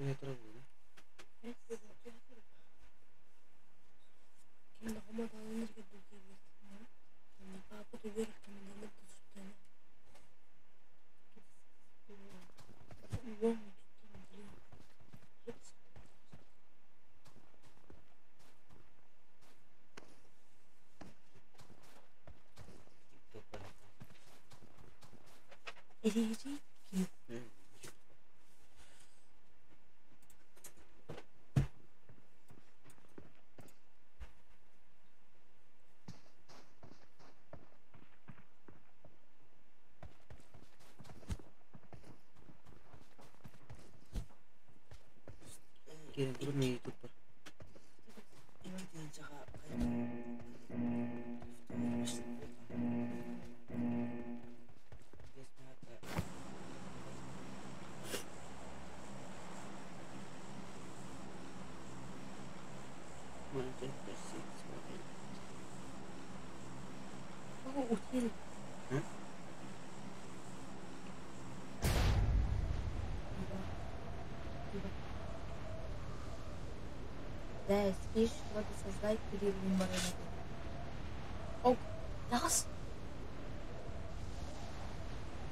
Sudah terlalu. Kita kamu tahu ini juga begini. Kenapa aku tuh biar kamu dengar tuh sudah. Uang ini sih. Kirim dulu nih YouTuber. Ini dia cakap Oh, usil. Да, спишь, надо создать перевыбор. О, das.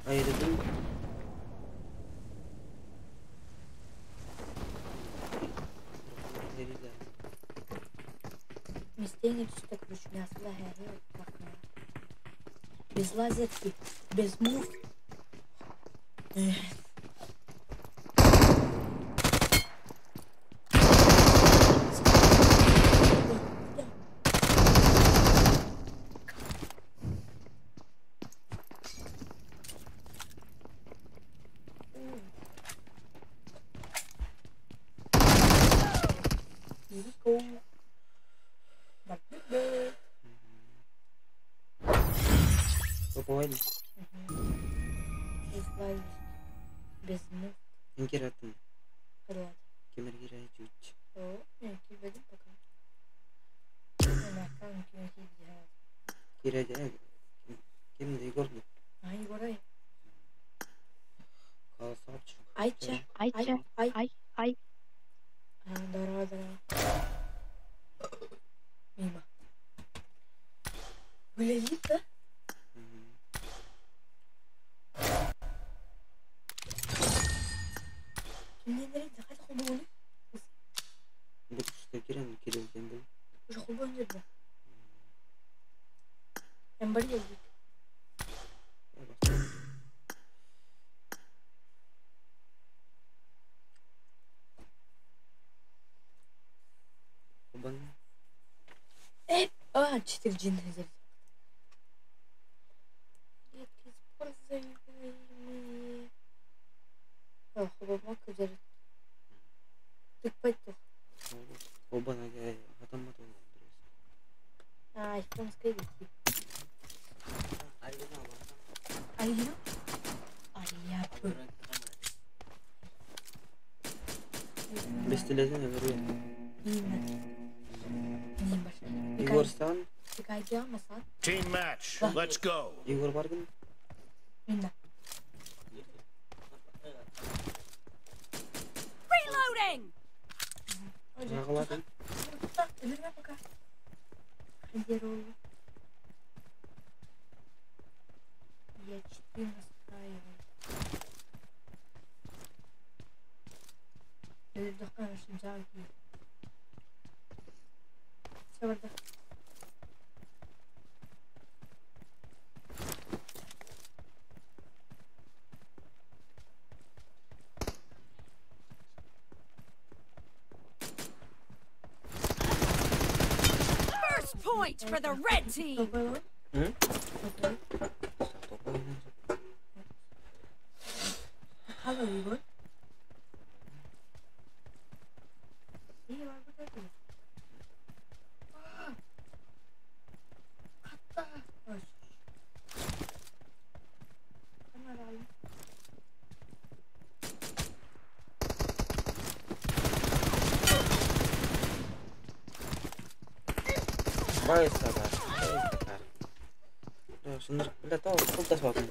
Ayo dulu. Местение чисто ключная слагая. Без лазерки, без мув. Попали. Без мув. Инкератым. Круат. Кемергира чуть. О, не, кибедin пока. Она там кимехи. Kira aja. Kim di gol nih. Ay, goray. Kalau sarç. Ayça. Ay. Dara. Mima. Böyle git de. Kimleri de hadi onu. Bu işte kirim kendi. Уже хубаво не было. Эмбарьер. Кубан. 4 джина взяли. Детки, спортзальные. Хубаво взяли. Ты пойдешь. Кубан aja hatam matu. iPhone sekali. Ayo apa? Ayo. Apa? Bestilesene veriyor. Igor Stan. Çıkayacağım masal. Team match. Let's go. Igor var mı? Minna. Reloading. Ne kaladın? Ölürme bakar. Хендер оу. Я 4 настраиваю. Я вдохаю, что джаги. Все вдох. Point for the red team. Hello, Igor. Baik sabar. Sebentar, udah tahu kulkas waktu.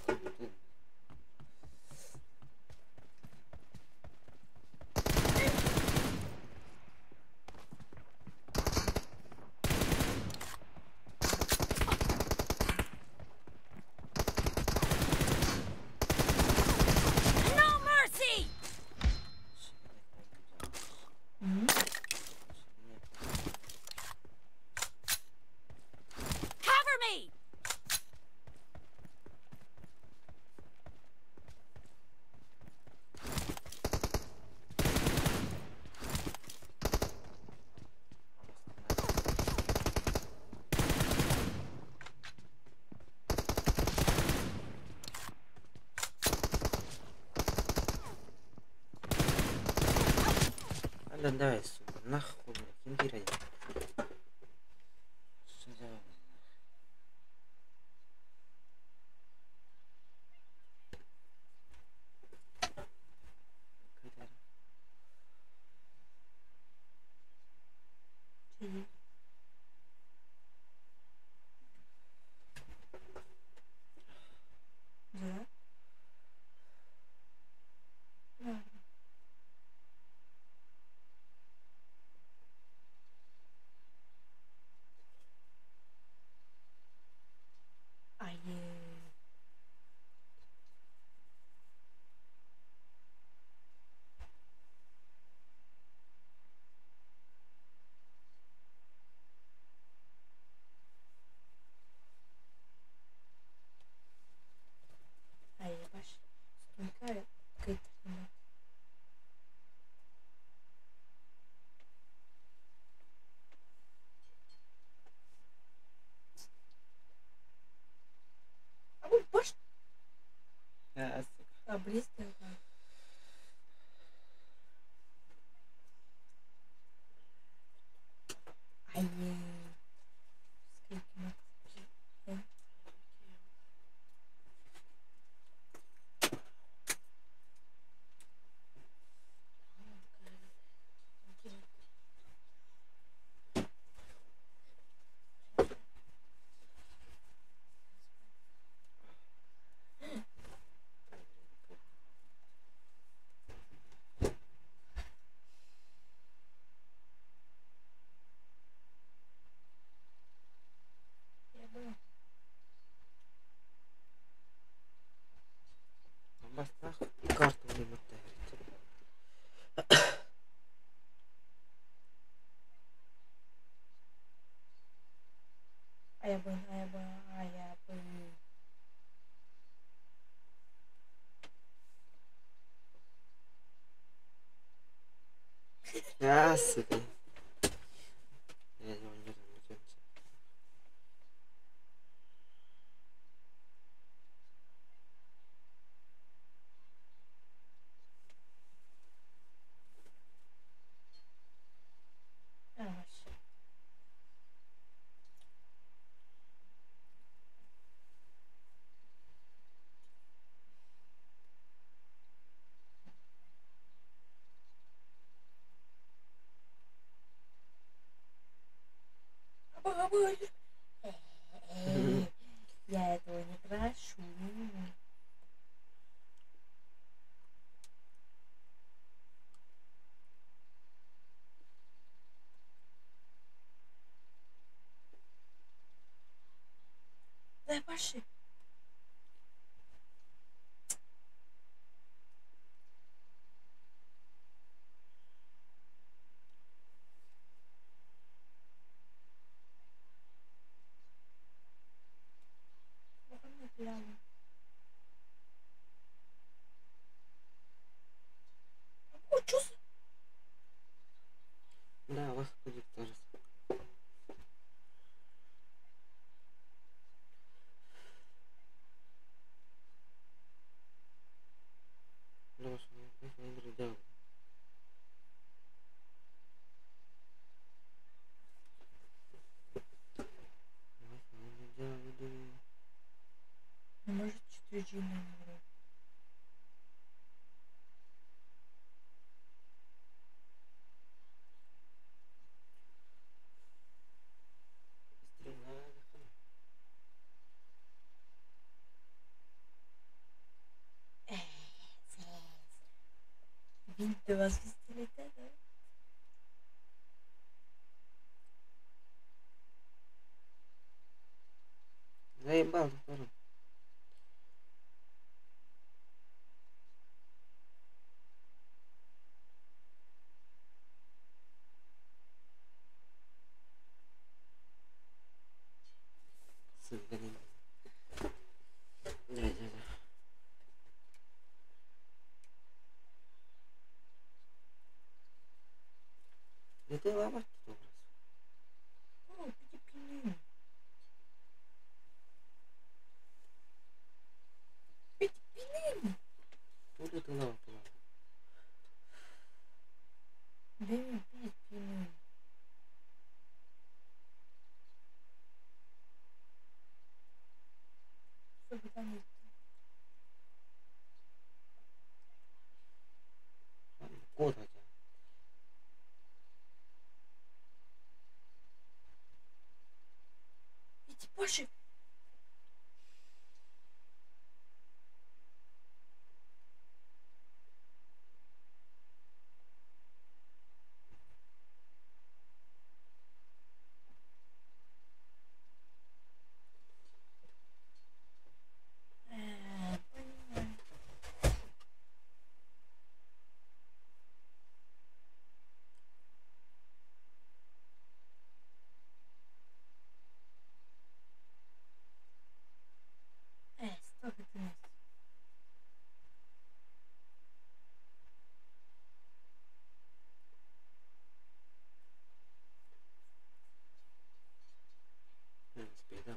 Anda andava su, nahku, kim giradi? Sözü kadar. Şeyi. Güzel. Nerede? Ay. Ay baş. Stойка кайтрина. А bu baş. Ya Обрез такой. Ay. Сколько мы. Я была. basta kartı bir muhtemelen. Ayabın, ayabın, ayabın. Ya sıkı. Evet oynarım lütfen. Yavaş. Аба, аба. Я этого не прошу. Дай пошли. Ой, чё за... Да, вас будет тоже. Да, вас не друзья. Ну, может, 4G номер. Ты вас везде да? Заебал, тоже. Блин. Да. Это лава тут образ. О, пяти-пяти. Пяти-пяти. Вот это лава была. Время пить пьяную. Что питание? Кот хотя. Иди, Паши. Понимаю. Столько ты нас. Spiedam.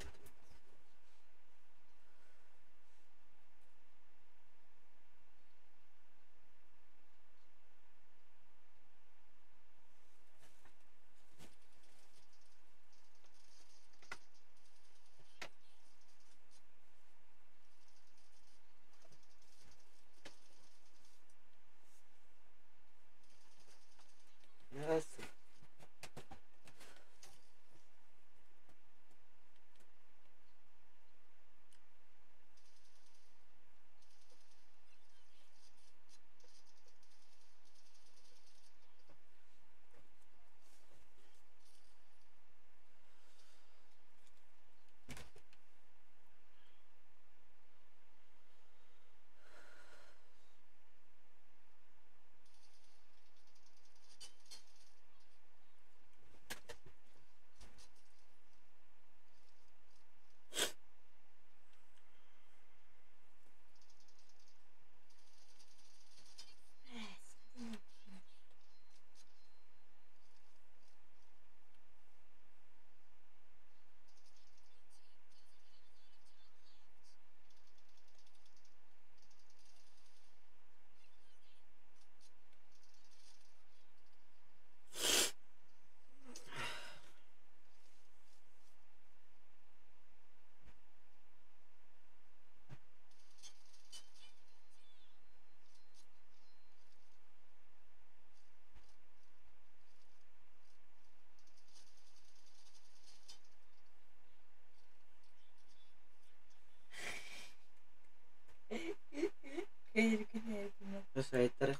Yes. Hayır, günaydın. Nasıl ayetleri